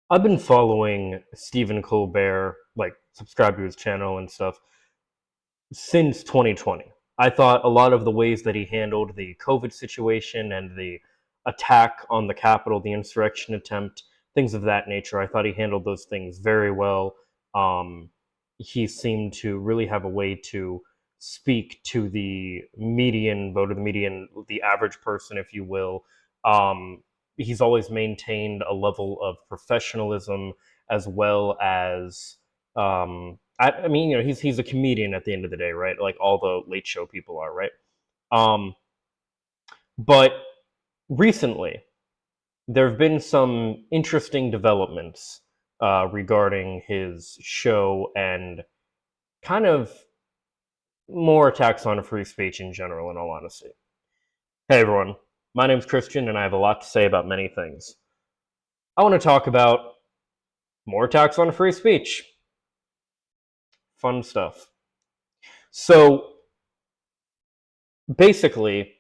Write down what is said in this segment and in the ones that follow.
I've been following Stephen Colbert, like subscribe to his channel and stuff, since 2020. I thought a lot of the ways that he handled the COVID situation and the attack on the Capitol, the insurrection attempt, things of that nature, I thought he handled those things very well. He seemed to really have a way to speak to the median voter, the average person, if you will. He's always maintained a level of professionalism as well as I mean, he's a comedian at the end of the day, right? Like all the late show people are, right? Um, but recently, there have been some interesting developments regarding his show and kind of more attacks on free speech in general, in all honesty. Hey everyone, my name's Christian, and I have a lot to say about many things. I want to talk about more attacks on free speech. Fun stuff. So, basically,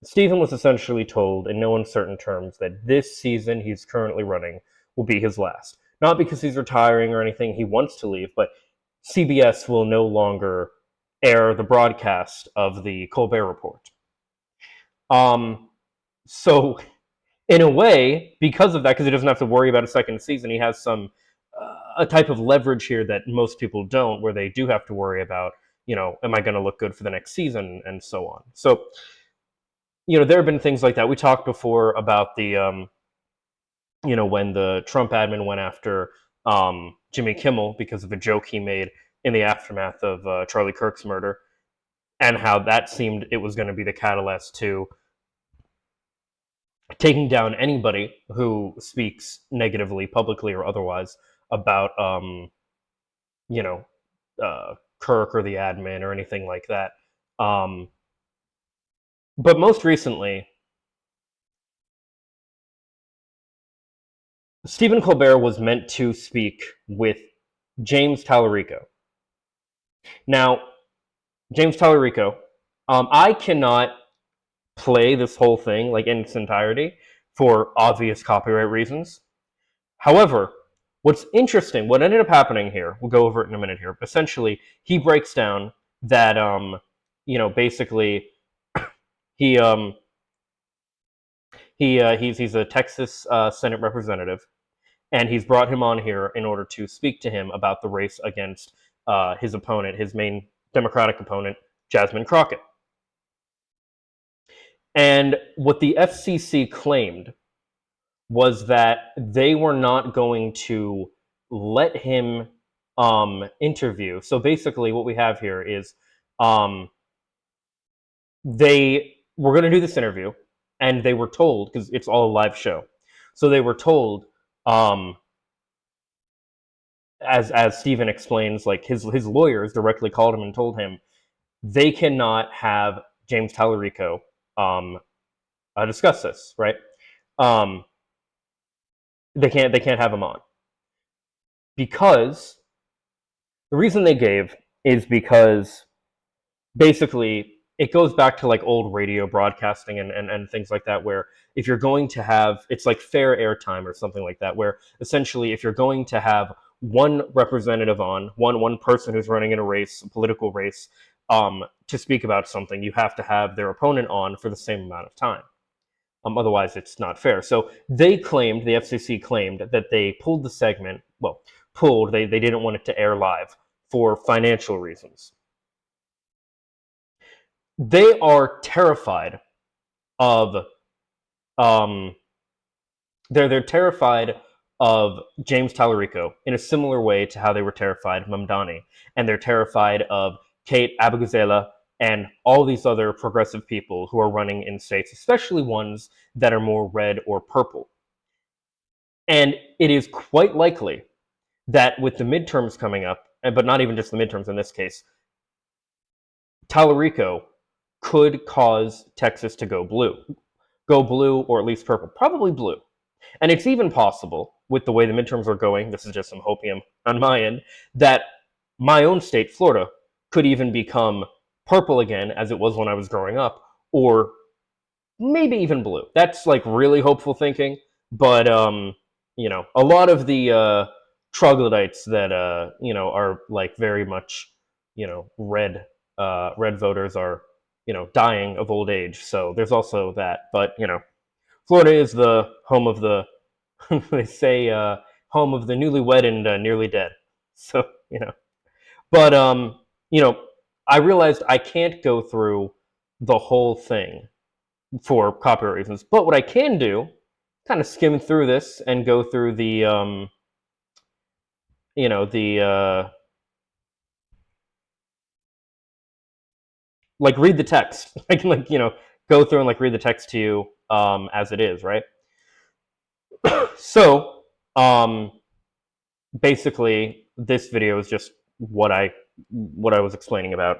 Stephen was essentially told in no uncertain terms that this season he's currently running will be his last. Not because he's retiring or anything, he wants to leave, but CBS will no longer air the broadcast of the Colbert Report. Um, so, in a way, because of that, because he doesn't have to worry about a second season, he has a type of leverage here that most people don't, where they do have to worry about, am I going to look good for the next season, and so on. So, there have been things like that. We talked before about when the Trump admin went after Jimmy Kimmel because of a joke he made in the aftermath of Charlie Kirk's murder, and how that seemed it was going to be the catalyst to taking down anybody who speaks negatively, publicly or otherwise, about you know, Kirk or the admin or anything like that. Um, but most recently, Stephen Colbert was meant to speak with James Tallarico. Now, James Tallarico, I cannot play this whole thing like in its entirety for obvious copyright reasons. However, what's interesting, what ended up happening here, we'll go over it in a minute here. Essentially, he breaks down that basically he he's a Texas Senate representative, and he's brought him on here in order to speak to him about the race against his opponent, his main Democratic opponent, Jasmine Crockett. And what the FCC claimed was that they were not going to let him interview. So basically, what we have here is um, they were going to do this interview, and they were told, because it's all a live show, so they were told, um, as Stephen explains, like his lawyers directly called him and told him they cannot have James Tallarico um, discuss this, right? Um, they can't have him on because the reason they gave is because basically it goes back to like old radio broadcasting and things like that, where if you're going to have, it's like fair airtime or something like that, where essentially if you're going to have one representative on, one person who's running in a race, a political race, to speak about something, you have to have their opponent on for the same amount of time. Otherwise, it's not fair. So they claimed, the FCC claimed, that they pulled the segment. Well, pulled. They didn't want it to air live for financial reasons. They are terrified of um, they're terrified of James Tallarico in a similar way to how they were terrified of Mamdani, and they're terrified of Kate Abigazela and all these other progressive people who are running in states, especially ones that are more red or purple. And it is quite likely that with the midterms coming up, but not even just the midterms in this case, Tallarico could cause Texas to go blue, or at least purple, probably blue. And it's even possible, with the way the midterms are going, this is just some hopium on my end, that my own state, Florida, could even become purple again, as it was when I was growing up, or maybe even blue. That's like really hopeful thinking, but a lot of the troglodytes that are like very much red voters are dying of old age. So there's also that. But Florida is the home of the they say home of the newlywed and nearly dead. So but you know, I realized I can't go through the whole thing for copyright reasons. But what I can do, kind of skim through this and go through the the like read the text. I can go through and like read the text to you as it is, right? So basically this video is just what I was explaining about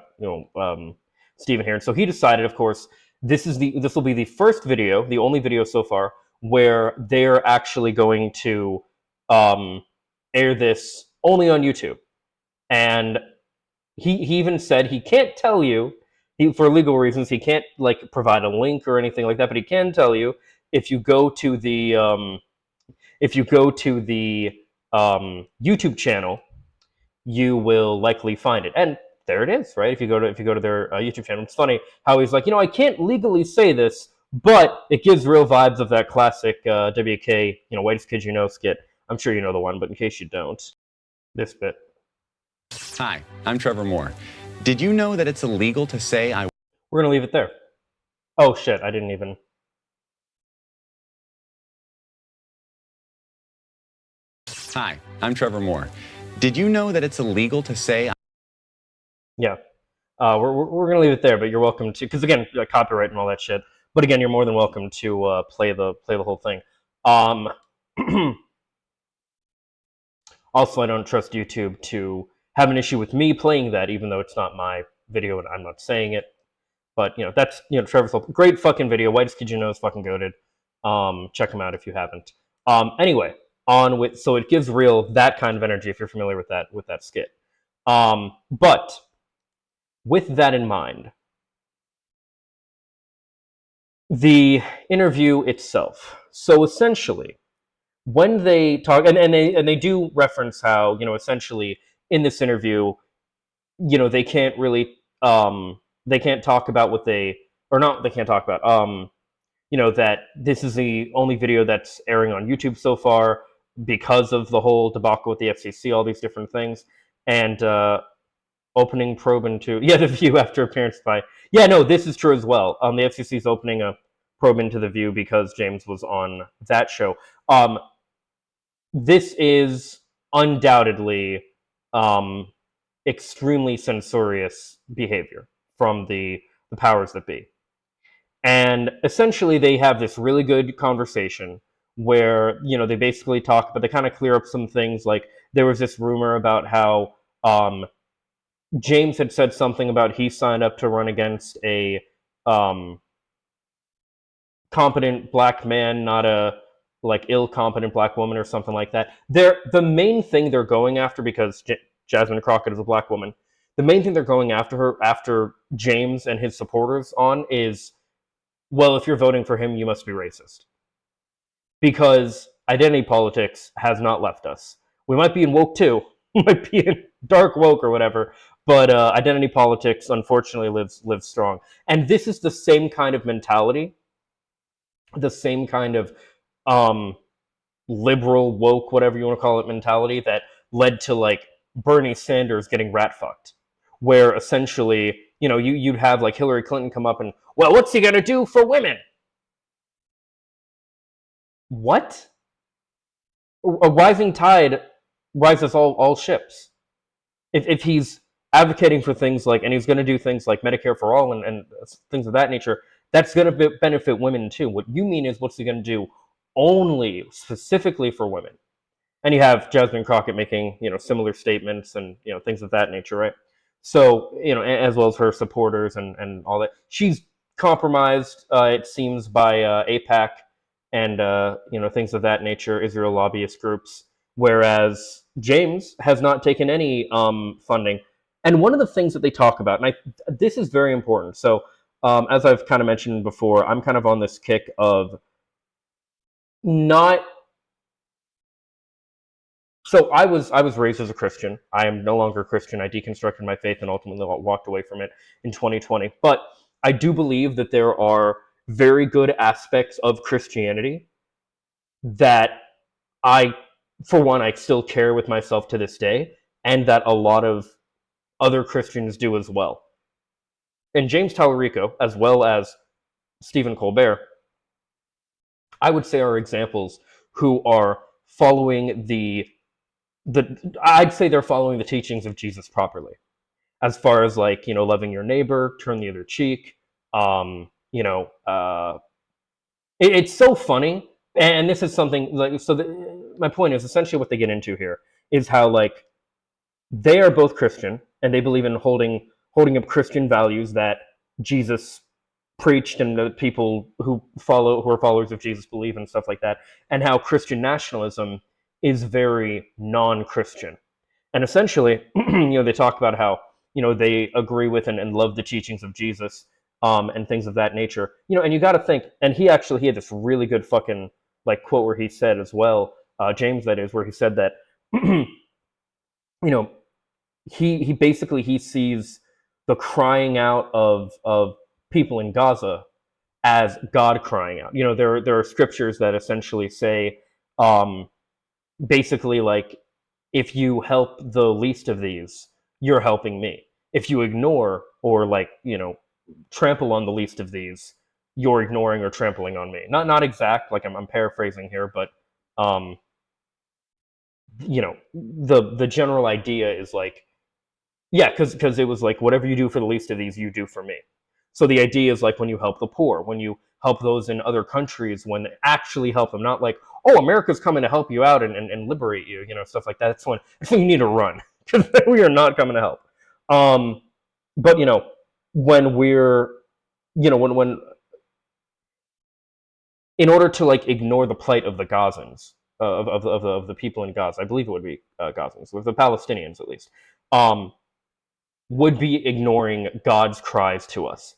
Stephen here. And so he decided, of course, this will be the first video, the only video so far, where they're actually going to air this only on YouTube. And he even said he can't tell you, for legal reasons, he can't like provide a link or anything like that, but he can tell you if you go to the YouTube channel, you will likely find it. And there it is, right? If you go to their YouTube channel, it's funny how he's like, I can't legally say this, but it gives real vibes of that classic WK, whitest kid you know skit. I'm sure you know the one, but in case you don't, this bit. Hi, I'm Trevor Moore. Did you know that it's illegal to say I... We're gonna leave it there. Oh shit, I didn't even... Hi, I'm Trevor Moore. Did you know that it's illegal to say... Yeah. We're going to leave it there, but you're welcome to... Because, again, copyright and all that shit. But, again, you're more than welcome to play the whole thing. Also, I don't trust YouTube to have an issue with me playing that, even though it's not my video and I'm not saying it. But, that's, Trevor's whole... Great fucking video. Whitest Kid You Know is fucking goated. Check him out if you haven't. Anyway... so it gives real that kind of energy if you're familiar with that skit. But with that in mind, the interview itself. So essentially, when they talk, and they do reference how essentially in this interview, they can't really they can't talk about what they or not they can't talk about that this is the only video that's airing on YouTube so far, because of the whole debacle with the FCC, all these different things, and opening probe into The View after appearance by this is true as well. The FCC is opening a probe into The View because James was on that show. This is undoubtedly extremely censorious behavior from the powers that be, and essentially they have this really good conversation where they basically talk, but they kind of clear up some things. Like there was this rumor about how James had said something about he signed up to run against a competent black man, not a like ill-competent black woman or something like that. The main thing they're going after, because Jasmine Crockett is a black woman, the main thing they're going after James and his supporters on is, well, if you're voting for him, you must be racist. Because identity politics has not left us. We might be in woke too, we might be in dark woke or whatever, but identity politics unfortunately lives strong. And this is the same kind of mentality, the same kind of liberal, woke, whatever you want to call it, mentality that led to like Bernie Sanders getting rat fucked, where essentially you'd have like Hillary Clinton come up and, well, what's he gonna do for women? What? A rising tide rises all ships. If he's advocating for things like, and he's going to do things like Medicare for all and things of that nature, that's going to benefit women too. What you mean is, what's he going to do only specifically for women? And you have Jasmine Crockett making similar statements and things of that nature, right? So as well as her supporters and all that. She's compromised, it seems, by AIPAC and things of that nature, Israel lobbyist groups, whereas James has not taken any funding. And one of the things that they talk about, and this is very important. So as I've kind of mentioned before, I'm kind of on this kick of not So I was raised as a Christian. I am no longer a Christian. I deconstructed my faith and ultimately walked away from it in 2020. But I do believe that there are very good aspects of Christianity that I, for one, I still share with myself to this day, and that a lot of other Christians do as well. And James Tallarico, as well as Stephen Colbert, I would say are examples who are following I'd say they're following the teachings of Jesus properly, as far as like, loving your neighbor, turn the other cheek. Um, you know, it's so funny, and this is something like so. My point is essentially what they get into here is how like they are both Christian and they believe in holding up Christian values that Jesus preached and the people who are followers of Jesus believe and stuff like that, and how Christian nationalism is very non-Christian. And essentially, they talk about how they agree with and love the teachings of Jesus, and things of that nature. And you got to think. And he had this really good fucking like quote where he said as well, James, that is, where he said that, you know, he basically he sees the crying out of people in Gaza as God crying out. There are scriptures that essentially say, um, basically like, if you help the least of these, you're helping me. If you ignore or like trample on the least of these, you're ignoring or trampling on me. Not exact, like I'm paraphrasing here, but um, the general idea is like, yeah, because it was like, whatever you do for the least of these, you do for me. So the idea is like, when you help the poor, when you help those in other countries, when they actually help them, not like, oh, America's coming to help you out and liberate you, stuff like that. That's when you need to run, because we are not coming to help. But when we're, when in order to like ignore the plight of the Gazans, of the people in Gaza, I believe it would be Gazans, with the Palestinians at least, would be ignoring God's cries to us.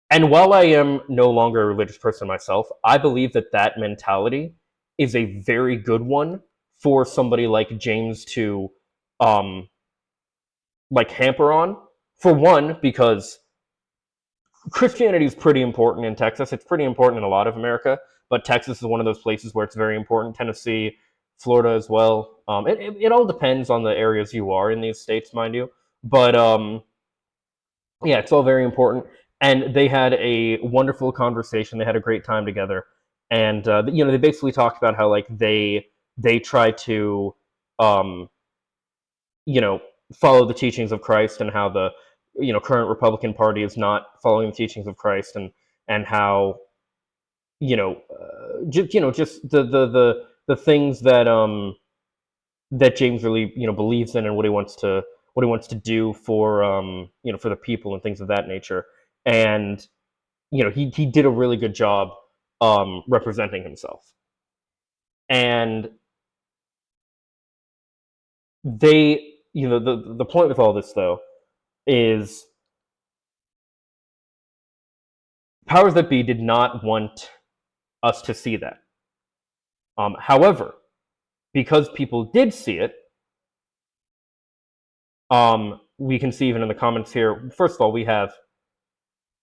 And while I am no longer a religious person myself, I believe that mentality is a very good one for somebody like James to um, like hamper on. For one, because Christianity is pretty important in Texas. It's pretty important in a lot of America, but Texas is one of those places where it's very important. Tennessee, Florida as well. It all depends on the areas you are in these states, mind you. But yeah, it's all very important. And they had a wonderful conversation. They had a great time together, and they basically talked about how like they try to um, you know follow the teachings of Christ, and how the current Republican Party is not following the teachings of Christ, and how just the things that James really believes in, and what he wants to do for for the people and things of that nature. And he did a really good job representing himself. And they the point with all this though is powers that be did not want us to see that. However, because people did see it, we can see even in the comments here. First of all, we have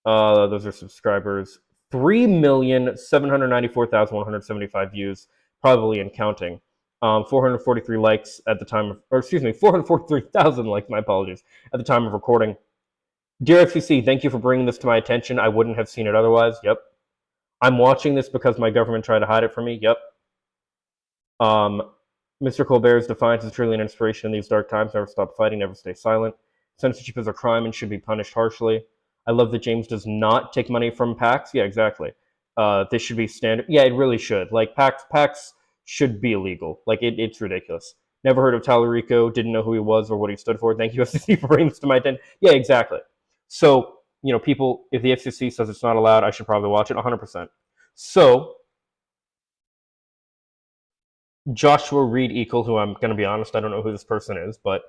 those are subscribers. 3,794,175 views, probably and counting. 443 likes at the time of, or excuse me, 443,000 likes, my apologies, at the time of recording. Dear FCC, thank you for bringing this to my attention. I wouldn't have seen it otherwise. Yep. I'm watching this because my government tried to hide it from me. Yep. Mr. Colbert's defiance is truly an inspiration in these dark times. Never stop fighting, never stay silent. Censorship is a crime and should be punished harshly. I love that James does not take money from PACs. Yeah, exactly. This should be standard. Yeah, it really should. Like, PACs should be illegal. Like, it's ridiculous. Never heard of Tallarico, didn't know who he was or what he stood for. Thank you, FCC, for bringing this to my attention. Yeah, exactly. So, people, if the FCC says it's not allowed, I should probably watch it 100%. So, Joshua Reed Equal, who I'm going to be honest, I don't know who this person is, but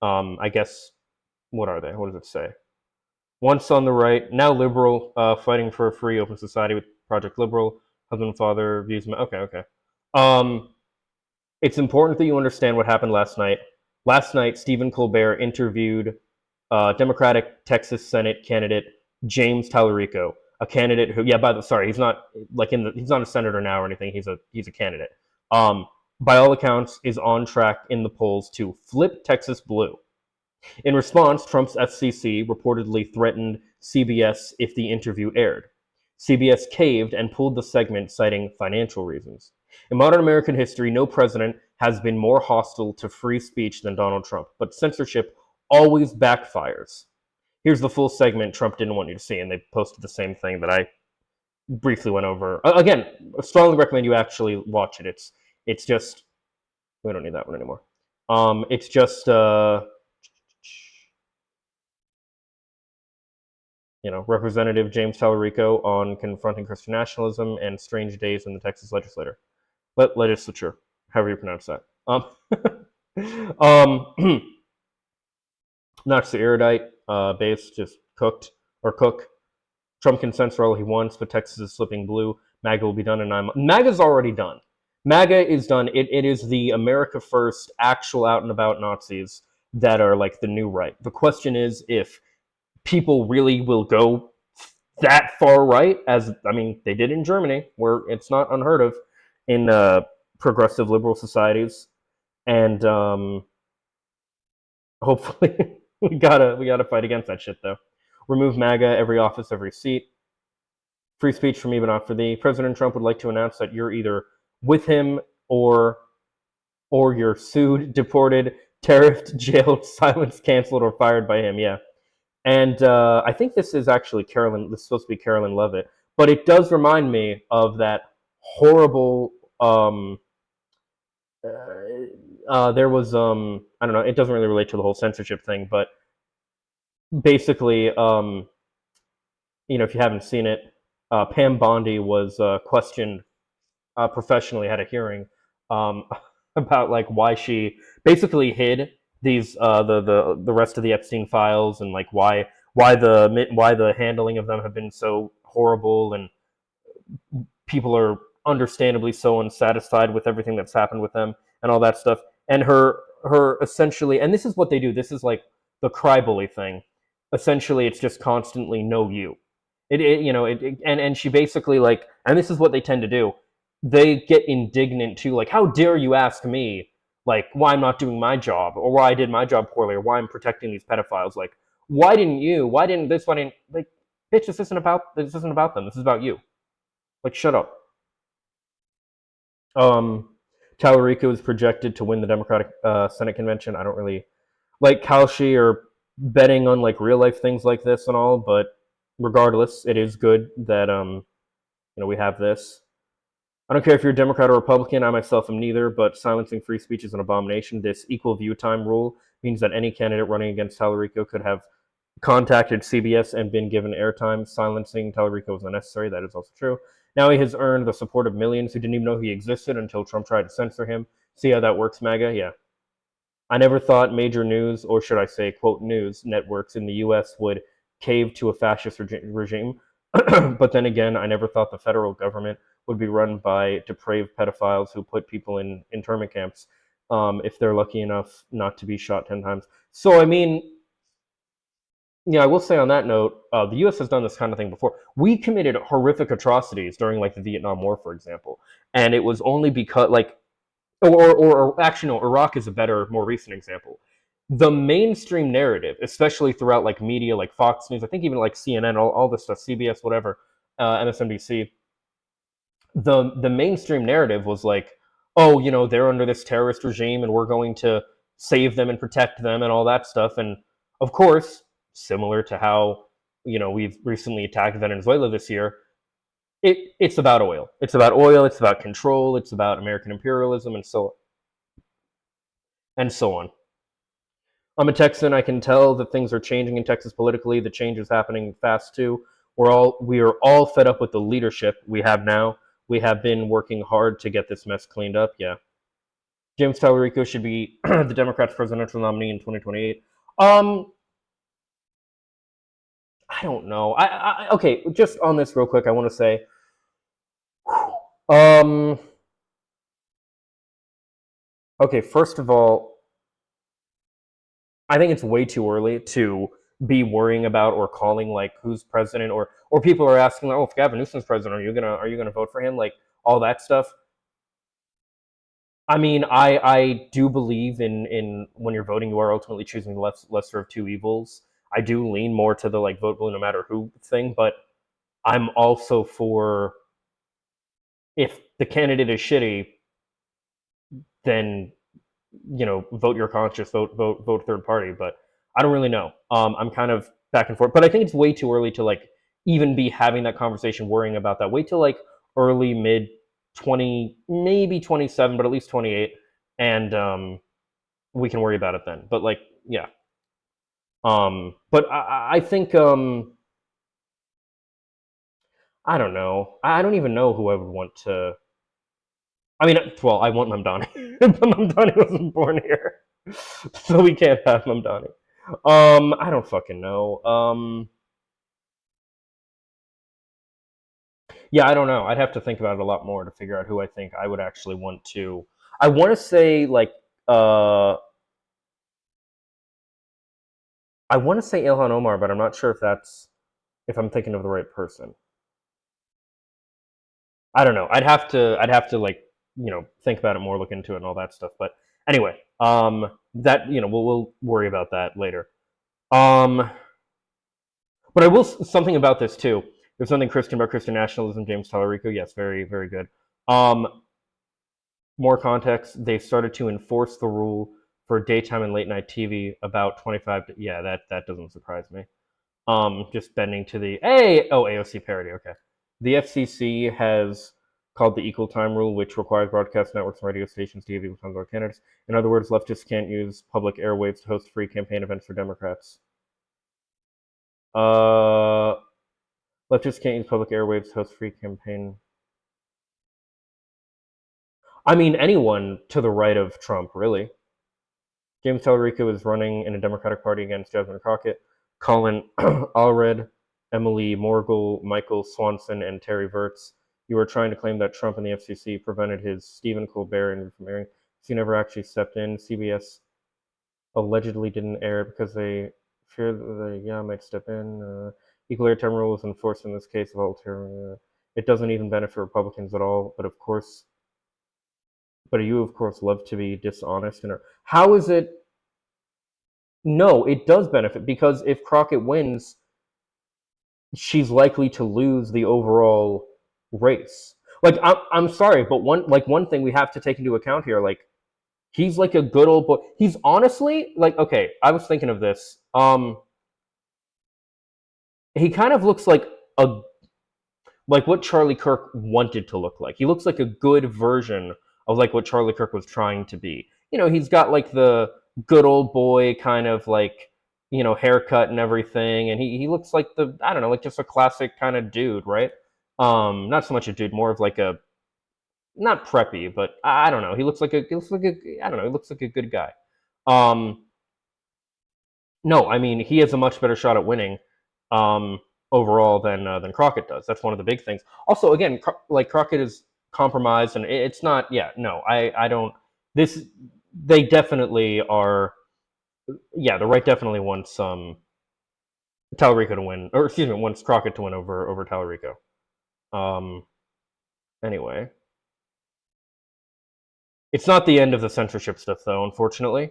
I guess, what are they? What does it say? Once on the right, now liberal, fighting for a free open society with Project Liberal, husband and father, views. Okay. It's important that you understand what happened last night. Last night, Stephen Colbert interviewed Democratic Texas Senate candidate James Tallarico, a candidate who, yeah, sorry, he's not he's not a senator now or anything. He's a candidate. Um, by all accounts, is on track in the polls to flip Texas blue. In response, Trump's FCC reportedly threatened CBS if the interview aired. CBS caved and pulled the segment, citing financial reasons. In modern American history, no president has been more hostile to free speech than Donald Trump, but censorship always backfires. Here's the full segment Trump didn't want you to see, and they posted the same thing that I briefly went over. Again, I strongly recommend you actually watch it. It's just we don't need that one anymore. It's just Representative James Tallarico on confronting Christian nationalism and strange days in the Texas legislature, however you pronounce that. Nazi erudite base just cook. Trump can censor all he wants, but Texas is slipping blue. MAGA will be done in 9 months. MAGA's already done. MAGA is done. It is the America First, actual out and about Nazis that are like the new right. The question is if people really will go that far right, as they did in Germany, where it's not unheard of in progressive liberal societies, and hopefully we gotta fight against that shit though. Remove MAGA, every office, every seat. Free speech for me, but not for thee. President Trump would like to announce that you're either with him or you're sued, deported, tariffed, jailed, silenced, canceled, or fired by him. Yeah. And I think this is actually Carolyn. This is supposed to be Carolyn Levitt, but it does remind me of that horrible. There was I don't know. It doesn't really relate to the whole censorship thing, but basically, if you haven't seen it, Pam Bondi was questioned professionally, had a hearing about like why she basically hid these the rest of the Epstein files, and like why the handling of them have been so horrible, and people are understandably so unsatisfied with everything that's happened with them and all that stuff. And her essentially, and this is what they do. This is like the cry bully thing. Essentially, it's just constantly no you. And she basically like, and this is what they tend to do. They get indignant too, like, how dare you ask me, like, why I'm not doing my job, or why I did my job poorly, or why I'm protecting these pedophiles. Like, why didn't you? Why didn't this? Why didn't like, bitch? This isn't about them. This is about you. Like, shut up. Tallarico is projected to win the Democratic Senate convention. I don't really like Kalshi or betting on like real life things like this and all, but regardless, it is good that we have this. I don't care if you're a Democrat or Republican. I myself am neither, but silencing free speech is an abomination. This equal view time rule means that any candidate running against Tallarico could have contacted CBS and been given airtime. Silencing Tallarico was unnecessary. That is also true. Now he has earned the support of millions who didn't even know he existed until Trump tried to censor him. See how that works, MAGA? Yeah. I never thought major news, or should I say, quote, news networks in the U.S. would cave to a fascist regime. But then again, I never thought the federal government would be run by depraved pedophiles who put people in internment camps if they're lucky enough not to be shot 10 times. So, I mean, yeah, I will say on that note, the U.S. has done this kind of thing before. We committed horrific atrocities during, like, the Vietnam War, for example. And it was only because, like, or actually, no, Iraq is a better, more recent example. The mainstream narrative, especially throughout like media, like Fox News, I think even like CNN, all this stuff, CBS, whatever, MSNBC, the mainstream narrative was like, oh, they're under this terrorist regime and we're going to save them and protect them and all that stuff. And of course, similar to how we've recently attacked Venezuela this year, it's about oil. It's about oil. It's about control. It's about American imperialism and so on. I'm a Texan. I can tell that things are changing in Texas politically. The change is happening fast too. We are all fed up with the leadership we have now. We have been working hard to get this mess cleaned up. Yeah. James Tallarico should be the Democrats' presidential nominee in 2028. I don't know. Okay, just on this real quick, I want to say, Okay, first of all, I think it's way too early to be worrying about or calling like who's president, or people are asking, oh, if Gavin Newsom's president, are you gonna vote for him? Like all that stuff. I mean, I do believe in when you're voting, you are ultimately choosing the lesser of two evils. I do lean more to the like vote blue no matter who thing, but I'm also for if the candidate is shitty, then vote your conscience, vote third party. But I don't really know. I'm kind of back and forth, but I think it's way too early to like even be having that conversation, worrying about that. Wait till like early mid 20, maybe 27, but at least 28, and we can worry about it then. But like, yeah. But I think I don't know. I don't even know who I would want to. I mean, well, I want Mamdani, but Mamdani wasn't born here, so we can't have Mamdani. I don't fucking know. Yeah, I don't know. I'd have to think about it a lot more to figure out who I think I would actually want to. I want to say like uh, I want to say Ilhan Omar, but I'm not sure if I'm thinking of the right person. I don't know. I'd have to like think about it more, look into it, and all that stuff. But anyway, that we'll worry about that later. Um, but I will something about this too. There's something Christian about Christian nationalism. James Tallarico, yes, very very good. More context: they started to enforce the rule for daytime and late night TV about 25. Yeah, that doesn't surprise me. Just bending to the AOC parody. Okay, the FCC has called the equal time rule, which requires broadcast networks and radio stations to give equal time to our candidates. In other words, leftists can't use public airwaves to host free campaign events for Democrats. Uh, Leftists can't use public airwaves to host free campaign. I mean, anyone to the right of Trump, really. James Tallarico is running in a Democratic Party against Jasmine Crockett, Colin Allred, Emily Morgul, Michael Swanson, and Terry Virts. You are trying to claim that Trump and the FCC prevented his Stephen Colbert interview from airing. He never actually stepped in. CBS allegedly didn't air because they feared that they might step in. Equal airtime rule was enforced in this case of all term. It doesn't even benefit Republicans at all. But you of course love to be dishonest. And how is it? No, it does benefit because if Crockett wins, she's likely to lose the overall race. Like I'm sorry, but one thing we have to take into account here, like he's like a good old boy. He's honestly like okay. I was thinking of this. He kind of looks a like what Charlie Kirk wanted to look like. He looks like a good version of like what Charlie Kirk was trying to be. He's got like the good old boy kind of like haircut and everything, and he looks like the I don't know like just a classic kind of dude, right? Not so much a dude, more of like a not preppy, but I don't know. He looks like a I don't know. He looks like a good guy. Um, no, I mean he has a much better shot at winning um, overall than Crockett does. That's one of the big things. Also, again, like Crockett is compromised, and it's not. Yeah, no, I don't. This they definitely are. Yeah, the right definitely wants Tallarico to win, or excuse me, wants Crockett to win over Tallarico. Um, anyway, it's not the end of the censorship stuff, though. Unfortunately.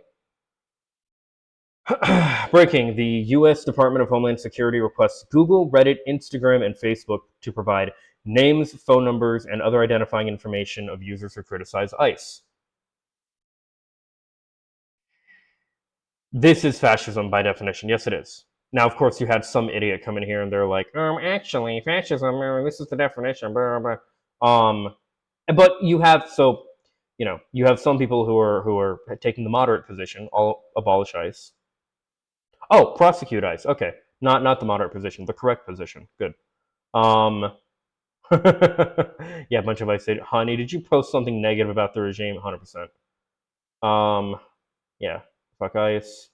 Breaking: the U.S. Department of Homeland Security requests Google, Reddit, Instagram, and Facebook to provide names, phone numbers, and other identifying information of users who criticize ICE. This is fascism by definition. Yes, it is. Now, of course, you had some idiot come in here and they're like, actually, fascism, this is the definition, blah, blah, blah. But you have some people who are taking the moderate position, all abolish ICE. Oh, prosecute ICE. Okay, not the moderate position, the correct position. Good. Um, yeah, a bunch of ICE said, "Honey, did you post something negative about the regime?" 100%. Um, yeah, fuck ICE.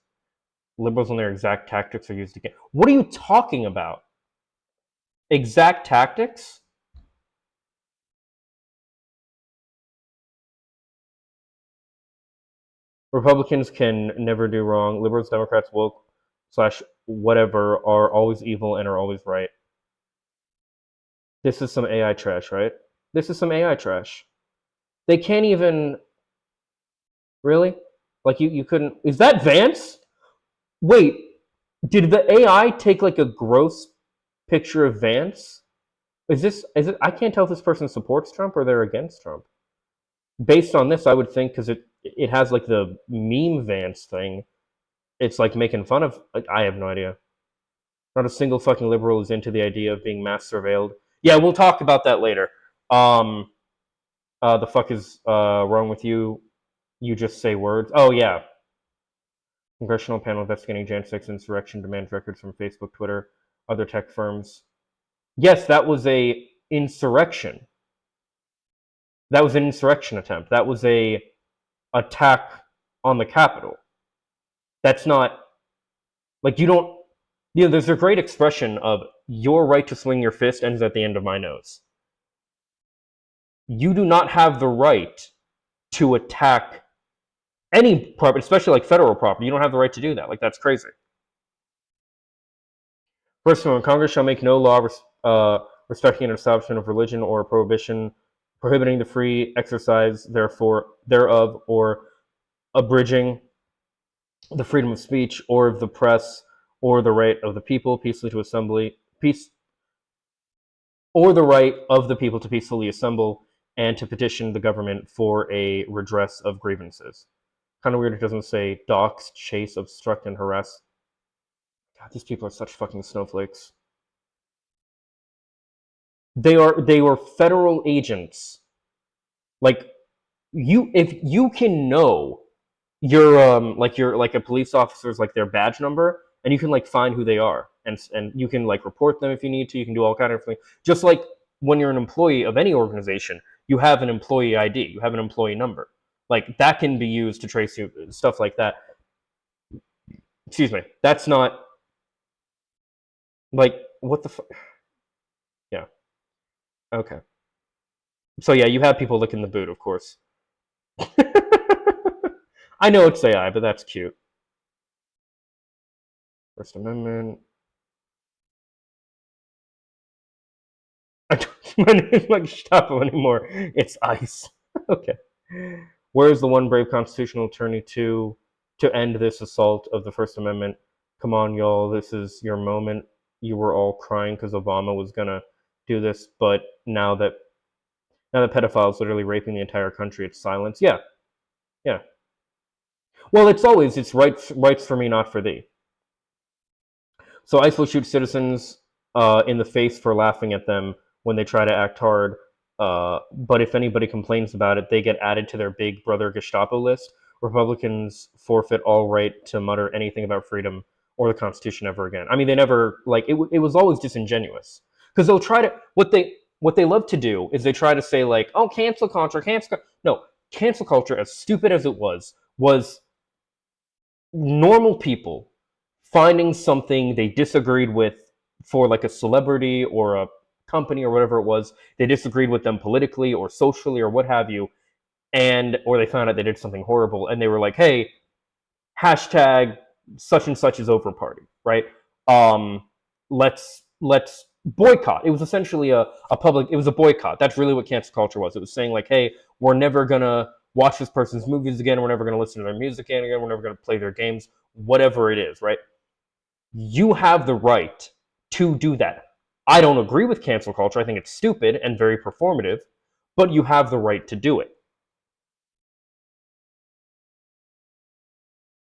Liberals and their exact tactics are used again. What are you talking about? Exact tactics? Republicans can never do wrong. Liberals, Democrats, woke slash whatever are always evil and are always right. This is some AI trash, right? This is some AI trash. They can't even really like you couldn't. Is that Vance? Wait, did the AI take like a gross picture of Vance? Is it? I can't tell if this person supports Trump or they're against Trump. Based on this, I would think because it has like the meme Vance thing. It's like making fun of. Like, I have no idea. Not a single fucking liberal is into the idea of being mass surveilled. Yeah, we'll talk about that later. Um, the fuck is wrong with you? You just say words. Oh yeah, congressional panel investigating Jan 6 insurrection demands records from Facebook, Twitter, other tech firms. Yes, that was a insurrection. That was an insurrection attempt. That was a attack on the Capitol. That's not like you don't. You know, there's a great expression of your right to swing your fist ends at the end of my nose. You do not have the right to attack any property, especially like federal property. You don't have the right to do that. Like that's crazy. First one, Congress shall make no law respecting an establishment of religion or a prohibition prohibiting the free exercise thereof or abridging the freedom of speech or of the press or the right of the people peacefully to peace or the right of the people to peacefully assemble and to petition the government for a redress of grievances. Kind of weird it doesn't say dox, chase, obstruct, and harass. God, these people are such fucking snowflakes. They were federal agents. Like if you can know your like a police officer's like their badge number and you can like find who they are and you can like report them if you need to. You can do all kind of things. Just like when you're an employee of any organization, you have an employee ID, you have an employee number. Like that can be used to trace you, stuff like that. Excuse me. That's not like what the fuck. Yeah. Okay. So yeah, you have people licking the boot, of course. I know it's AI, but that's cute. First Amendment. I don't my name's like Gestapo anymore. It's ICE. Okay. Where's the one brave constitutional attorney to end this assault of the First Amendment? Come on, y'all. This is your moment. You were all crying because Obama was gonna do this, but now that pedophiles literally raping the entire country, it's silence. Yeah, yeah. Well, it's rights for me, not for thee. So ICE will shoot citizens in the face for laughing at them when they try to act hard. But if anybody complains about it, they get added to their big brother Gestapo list. Republicans forfeit all right to mutter anything about freedom or the Constitution ever again. I mean, they never like it. It was always disingenuous because they'll try to what they love to do is they try to say like, oh, cancel culture, cancel. No, cancel culture, as stupid as it was normal people finding something they disagreed with for like a celebrity or a company or whatever it was. They disagreed with them politically or socially or what have you, and or they found out they did something horrible and they were like, hey, hashtag such and such is over party, right? Let's boycott. It was essentially a public, it was a boycott. That's really what cancel culture was. It was saying like, hey, we're never gonna watch this person's movies again, we're never gonna listen to their music again, we're never gonna play their games, whatever it is, right? You have the right to do that. I don't agree with cancel culture. I think it's stupid and very performative, but you have the right to do it.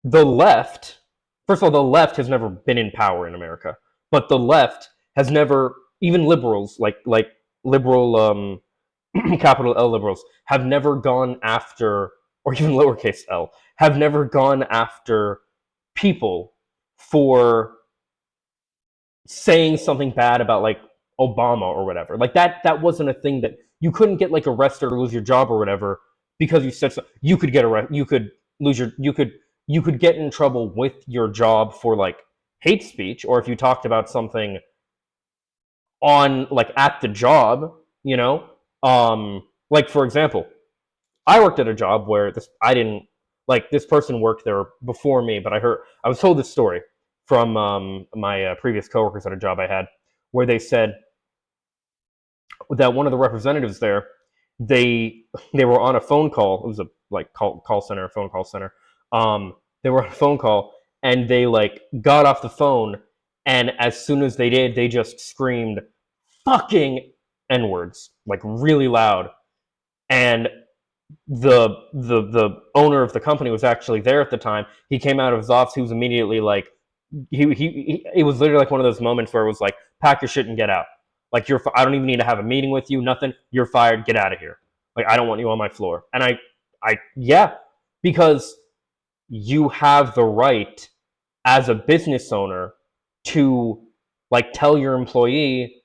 The left, first of all, the left has never been in power in America, but the left has never, even liberals, like liberal capital L liberals, have never gone after, or even lowercase l, have never gone after people for saying something bad about like Obama or whatever. Like that wasn't a thing that you couldn't get like arrested or lose your job or whatever because you said so. You could get arrested. You could lose your. You could get in trouble with your job for like hate speech or if you talked about something on like at the job. You know, like for example, I worked at a job where this I didn't. like this person worked there before me, but I was told this story from my previous coworkers at a job I had, where they said that one of the representatives there, they were on a phone call. It was a like call center, phone call center. They were on a phone call, and they like got off the phone, and as soon as they did, they just screamed fucking N words like really loud. And the owner of the company was actually there at the time. He came out of his office. He was immediately like, it was literally like one of those moments where it was like, pack your shit and get out. Like I don't even need to have a meeting with you. Nothing. You're fired. Get out of here. Like I don't want you on my floor. And yeah, because you have the right as a business owner to like tell your employee,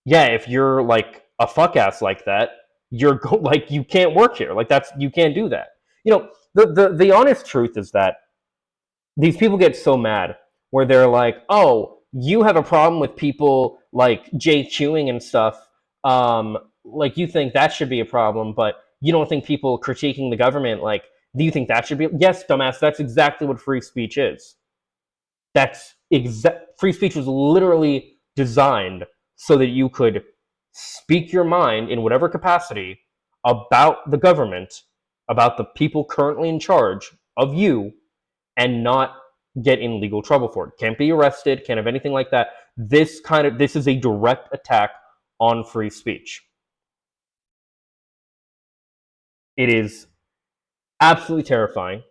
yeah, if you're like a fuck ass like that, like you can't work here. Like you can't do that. You know, the honest truth is that these people get so mad where they're like, oh, you have a problem with people like JQing and stuff. Like you think that should be a problem, but you don't think people critiquing the government, like, do you think that should be? Yes, dumbass, that's exactly what free speech is. Free speech was literally designed so that you could speak your mind in whatever capacity about the government, about the people currently in charge of you, and not get in legal trouble for it. Can't be arrested, can't have anything like that. This is a direct attack on free speech. It is absolutely terrifying.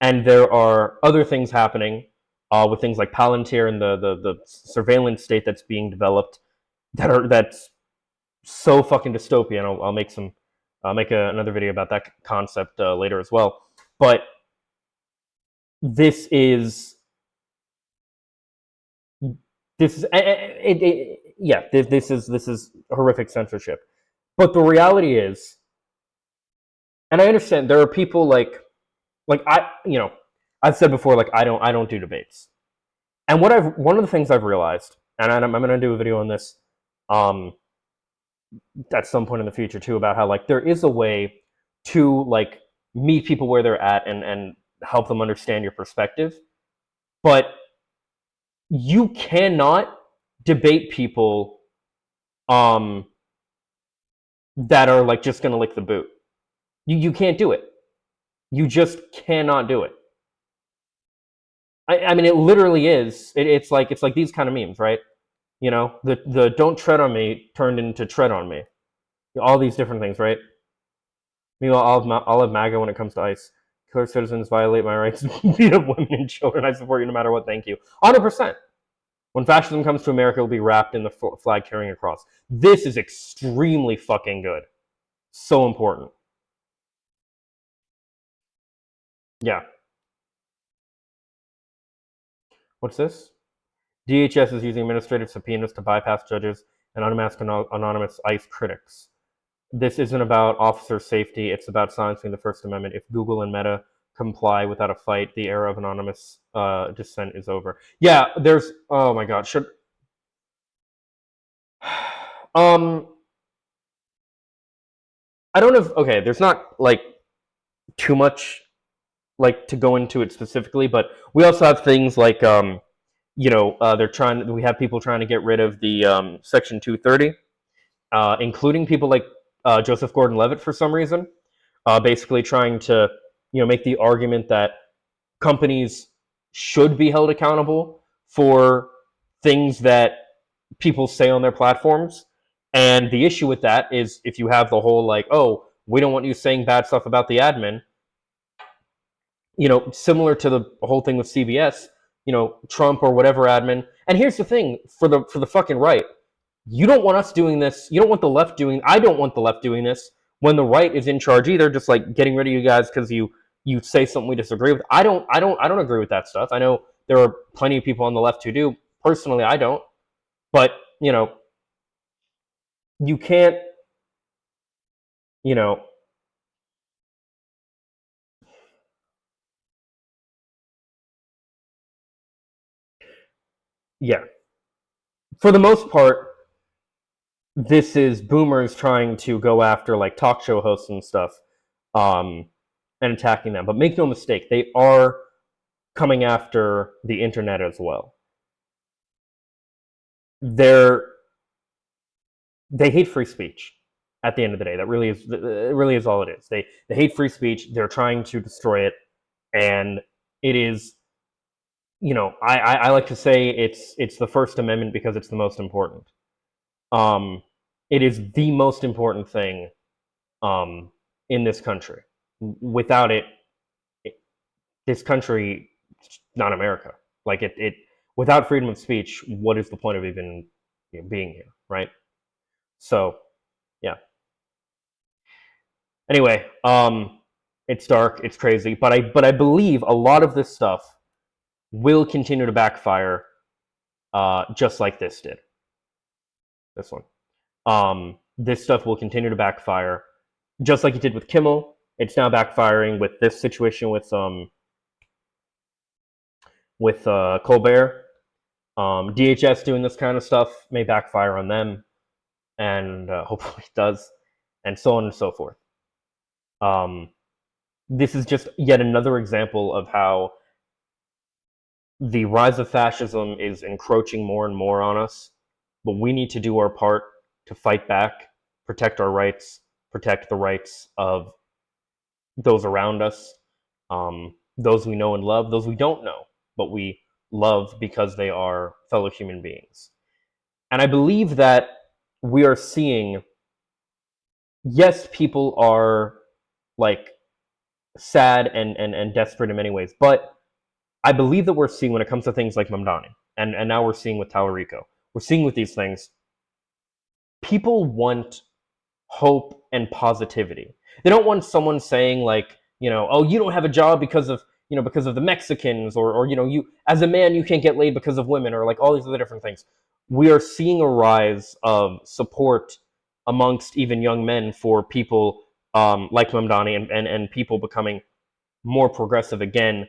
And there are other things happening with things like Palantir and the surveillance state that's being developed that's so fucking dystopian. I'll make another video about that concept later as well. But this is horrific censorship. But the reality is, and I understand there are people like I've said before, like I don't do debates. And one of the things I've realized, and I'm going to do a video on this at some point in the future too, about how like there is a way to like meet people where they're at and help them understand your perspective. But you cannot debate people that are like just going to lick the boot. You can't do it. You just cannot do it. I mean, it literally is. It's like these kind of memes, right? You know, the don't tread on me turned into tread on me. All these different things, right? Meanwhile, I'll have MAGA when it comes to ICE. Killer citizens violate my rights to beat up women and children. I support you no matter what. Thank you. 100%. When fascism comes to America, it will be wrapped in the flag carrying a cross. This is extremely fucking good. So important. Yeah. What's this? DHS is using administrative subpoenas to bypass judges and unmask anonymous ICE critics. This isn't about officer safety. It's about silencing the First Amendment. If Google and Meta comply without a fight, the era of anonymous dissent is over. Yeah, there's... Oh my god. I don't know if... Okay, there's not, like, too much, like, to go into it specifically, but we also have things like... we have people trying to get rid of the Section 230, including people like Joseph Gordon-Levitt for some reason, basically trying to, make the argument that companies should be held accountable for things that people say on their platforms. And the issue with that is if you have the whole like, oh, we don't want you saying bad stuff about the admin, similar to the whole thing with CBS, Trump or whatever admin. And here's the thing for the fucking right. You don't want us doing this. You don't want the left doing. I don't want the left doing this when the right is in charge either. Just like getting rid of you guys because you say something we disagree with. I don't agree with that stuff. I know there are plenty of people on the left who do. Personally, I don't. But you can't. Yeah. For the most part, this is boomers trying to go after like talk show hosts and stuff. and attacking them. But make no mistake, they are coming after the internet as well. They're they hate free speech. At the end of the day, it really is all it is. They hate free speech. They're trying to destroy it, and it is, I like to say it's the First Amendment because it's the most important. Um, it is the most important thing in this country. Without it, this country, not America. Like without freedom of speech, what is the point of even being here, right? So, yeah. Anyway, it's dark, it's crazy, but I believe a lot of this stuff will continue to backfire, just like this did. This one. This stuff will continue to backfire, just like it did with Kimmel. It's now backfiring with this situation with Colbert. DHS doing this kind of stuff may backfire on them, and hopefully it does, and so on and so forth. This is just yet another example of how the rise of fascism is encroaching more and more on us, but we need to do our part to fight back, protect our rights, protect the rights of those around us, those we know and love, those we don't know, but we love because they are fellow human beings. And I believe that we are seeing, yes, people are like sad and desperate in many ways, but I believe that we're seeing, when it comes to things like Mamdani, and now we're seeing with Tallarico, we're seeing with these things, people want hope and positivity. They don't want someone saying like, oh, you don't have a job because of because of the Mexicans, or you as a man you can't get laid because of women, or like all these other different things. We are seeing a rise of support amongst even young men for people like Mamdani, and people becoming more progressive again.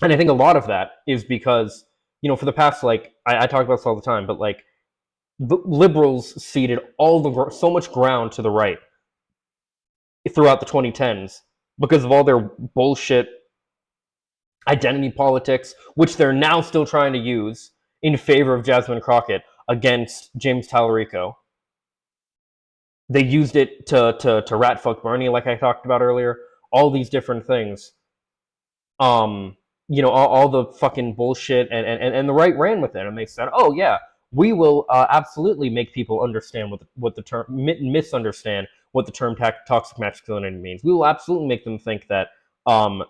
And I think a lot of that is because, for the past, like, I talk about this all the time, but like, the liberals ceded so much ground to the right throughout the 2010s because of all their bullshit identity politics, which they're now still trying to use in favor of Jasmine Crockett against James Tallarico. They used it to rat fuck Bernie, like I talked about earlier. All these different things. All the fucking bullshit, and the right ran with it, and they said, oh yeah, we will absolutely make people understand what the term misunderstand what the term toxic masculinity means. We will absolutely make them think that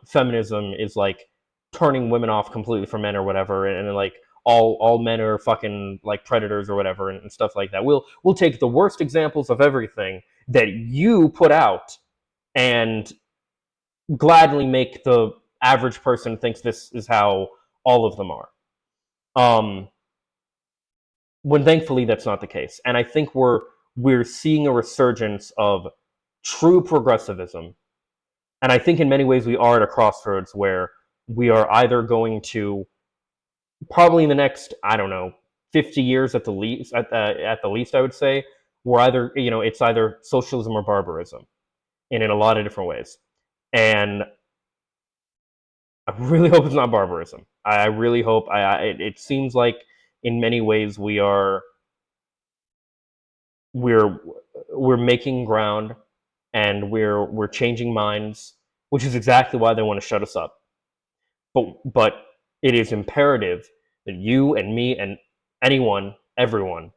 feminism is like turning women off completely from men or whatever, and like all men are fucking like predators or whatever, and stuff like that. We'll take the worst examples of everything that you put out and gladly make the average person thinks this is how all of them are. When thankfully that's not the case. And I think we're seeing a resurgence of true progressivism. And I think in many ways we are at a crossroads where we are either going to, probably in the next, I don't know, 50 years at the least, at the least, I would say, we're either, it's either socialism or barbarism, and in a lot of different ways. And I really hope it's not barbarism. I really hope. It seems like in many ways we're making ground, and we're changing minds, which is exactly why they want to shut us up. But it is imperative that you and me and everyone,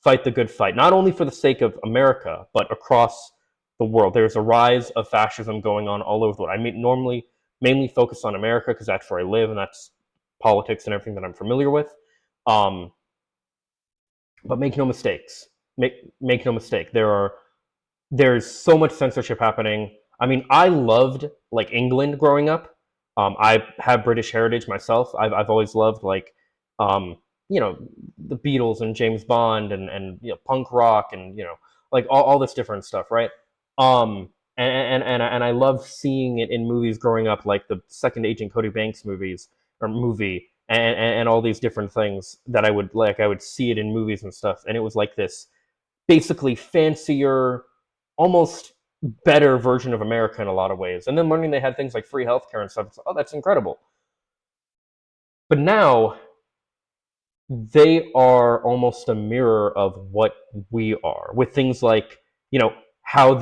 fight the good fight, not only for the sake of America, but across the world. There's a rise of fascism going on all over the world. I mean, normally mainly focus on America because that's where I live and that's politics and everything that I'm familiar with. But make no mistakes. Make no mistake. There's so much censorship happening. I mean, I loved like England growing up. I have British heritage myself. I've always loved like the Beatles and James Bond, and punk rock, and like all this different stuff, right? And I love seeing it in movies growing up, like the second Agent Cody Banks movie, and all these different things that I would see it in movies and stuff, and it was like this basically fancier, almost better version of America in a lot of ways. And then learning they had things like free healthcare and stuff, it's, oh, that's incredible. But now they are almost a mirror of what we are, with things like, how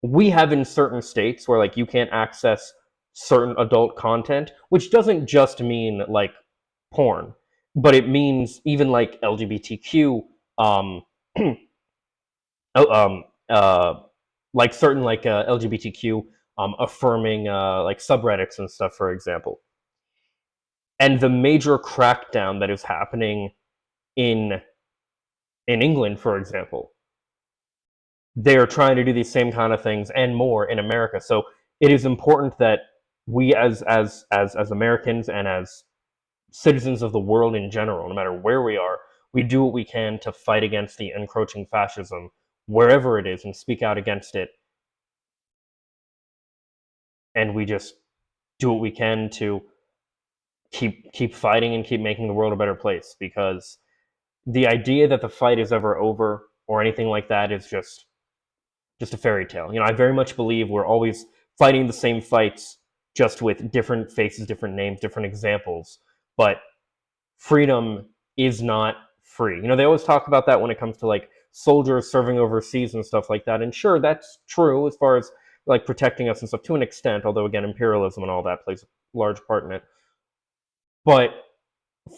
we have in certain states where like you can't access certain adult content, which doesn't just mean like porn, but it means even like LGBTQ, um, oh, like certain like LGBTQ affirming like subreddits and stuff, for example. And the major crackdown that is happening in England, for example, they're trying to do these same kind of things and more in America. So it is important that we as Americans and as citizens of the world in general, no matter where we are, we do what we can to fight against the encroaching fascism wherever it is and speak out against it. And we just do what we can to keep fighting and keep making the world a better place, because the idea that the fight is ever over or anything like that is just a fairy tale. I very much believe we're always fighting the same fights, just with different faces, different names, different examples. But freedom is not free. They always talk about that when it comes to like soldiers serving overseas and stuff like that. And sure, that's true as far as like protecting us and stuff to an extent, although again, imperialism and all that plays a large part in it. But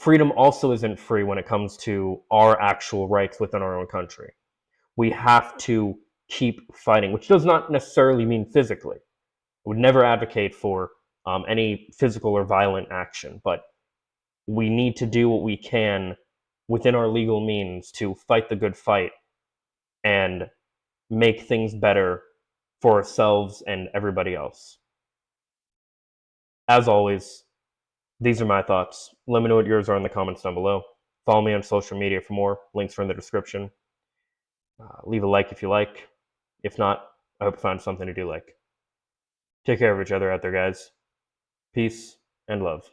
freedom also isn't free when it comes to our actual rights within our own country. We have to keep fighting, which does not necessarily mean physically. I would never advocate for any physical or violent action, but we need to do what we can within our legal means to fight the good fight and make things better for ourselves and everybody else. As always, these are my thoughts. Let me know what yours are in the comments down below. Follow me on social media for more. Links are in the description. Leave a like if you like. If not, I hope you find something to do like. Take care of each other out there, guys. Peace and love.